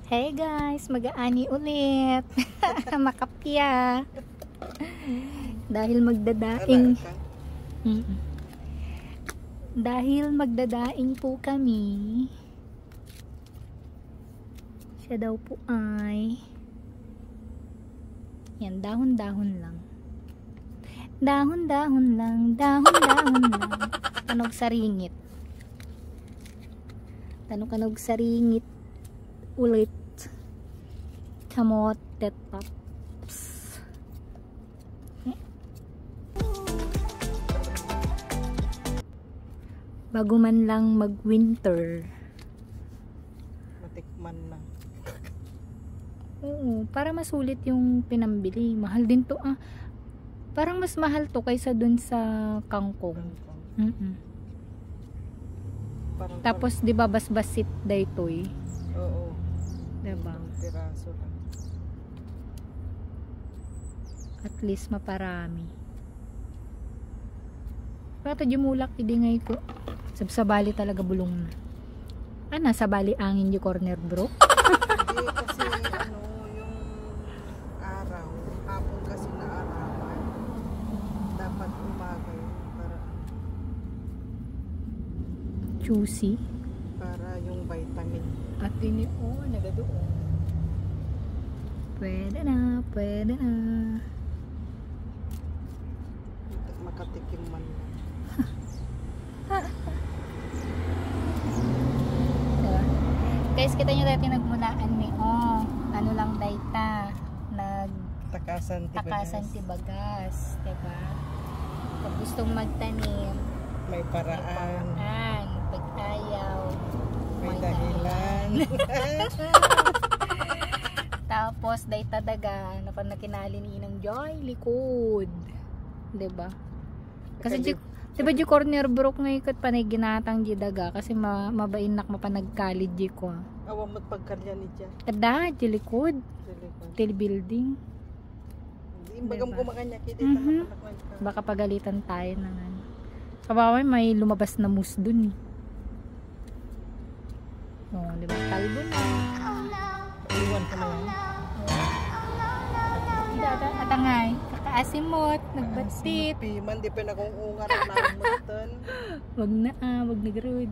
Hey guys, mag-aani ulit. Makapya. Dahil magdadaing. Dahil magdadaing po kami. Siya daw po ay yan, dahon-dahon lang. Dahon-dahon lang, dahon-dahon lang. Tanog sa ringit. Tanog-tanog sa ringit ulit. Kamote tops. Bago man lang mag-winter. Matikman na. Oo, para masulit yung pinambili. Mahal din to ah. Parang mas mahal to kaysa dun sa kangkong. Tapos di ba basbasit daytoy? Oo. Diba? Piraso lang. At least maparami. Pata jumulak idingay ko. Sabsabali talaga bulong na. Nasa bali angin yung corner bro. Hindi kasi yung araw, hapon kasi na arawan. Dapat umaga yun para Juicy. para yung vitamin. At ini nagadoon. Pwede na, pwede na. Makatikim man lang. Diba? Guys, kita nyo dati nagmulaan ni ano lang dayta Takasan tibagas, diba? Pag gustong magtanim, may paraan. pag ayaw, May dahilan. Tapos dayta daga na pag nakinali ni Inang Joy likod, diba? Kasi diba di corner broke nga ikot panay ginatang di daga kasi mabainak mapanagkalid di ko. Awang mo't pagkarya ni Diyan. Kada di likod, til building. Imbagam kumakanya kita Baka pagalitan tayo ng ano. Kabaway may lumabas na moose dun eh. Oh, di ba? Talbo na. Iwan ko na yan. Atangay, kakaasimot, nagbatit. Piman, di pa na kong ungar na namutan. Wag na wag nagrud.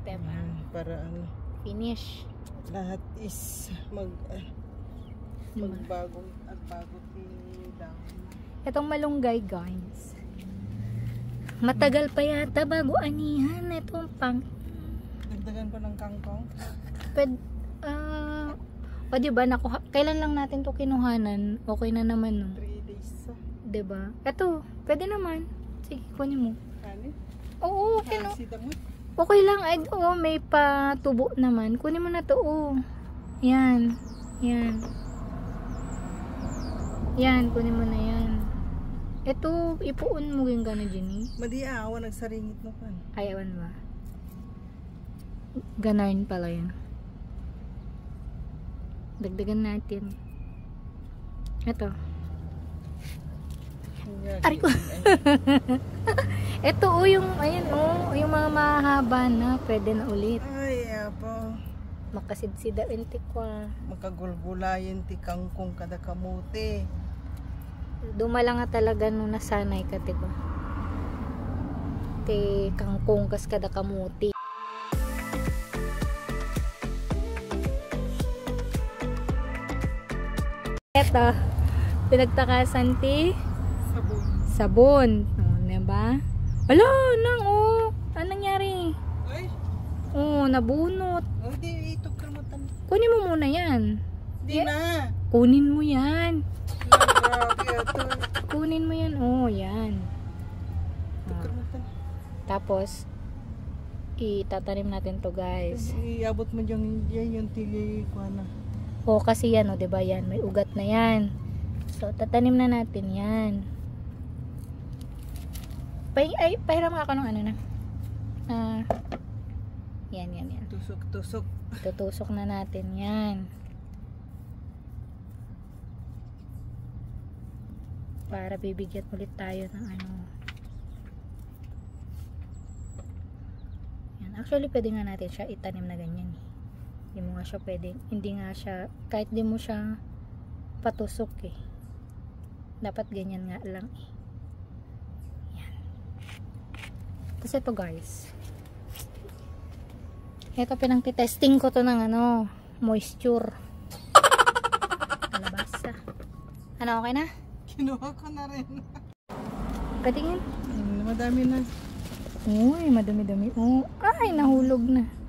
Diba? Para ano, Finish. lahat is magbagong at bago lang. Itong malunggay guys. Matagal pa yata bago anihan itong pang. Dagdagan pa ng kangkong. O diba, kailan lang natin to kinuhanan? Okay na naman no? 3 days. Diba? Ito, pwede naman. Sige, kunin mo. Ano? Oo, okay no? Damot. Okay lang. Ay, may patubo naman. Kunin mo na to, Yan. Yan. Yan, kunin mo na yan. Ito, ipuun mo yung gano'n dyan eh. Madi awa, nagsaringit na pa. Ayawan ba? Ganarin pala yan. Dagdagan natin. Ito. Aray ko. Ito yung, ayan yung mga mahaba na, pwede na ulit. Ay, apo. Makasidsida inti ko. Makagulgulayin ti kangkong kada kamuti. Dumala nga talaga nung nasanay ka, tiko. Ti kangkong kas kada kamuti. Eto, pinagtakasan ti sabon. Diba? Ala, nang anong nangyari? Ay, Nabunot. di ito kramatan. Kunin mo muna yan. Di na. Kunin mo yan. Grabe ito. Kunin mo yan. Yan. Tapos, itatanim natin to guys. Iabot mo dyan yung tili ko na. Kasi yan, diba yan? May ugat na yan. So, tatanim na natin yan. Pahiram ako ng ano na. Yan. Tusok. Tutusok na natin yan. Para bibigyan ulit tayo ng ano. Yan. Actually, pwede nga natin siya itanim na ganyan. Yung mga nga siya pwede, hindi nga siya, kahit di mo siya patusok eh. Dapat ganyan nga lang eh. Yan. Tapos ito guys. Ito pinang-testing ko to ng ano, moisture. Kalabasa. Ano, okay na? Kinuha ko na rin. Patingin. Madami na. Uy, madami-dami. Oh, ay, nahulog na.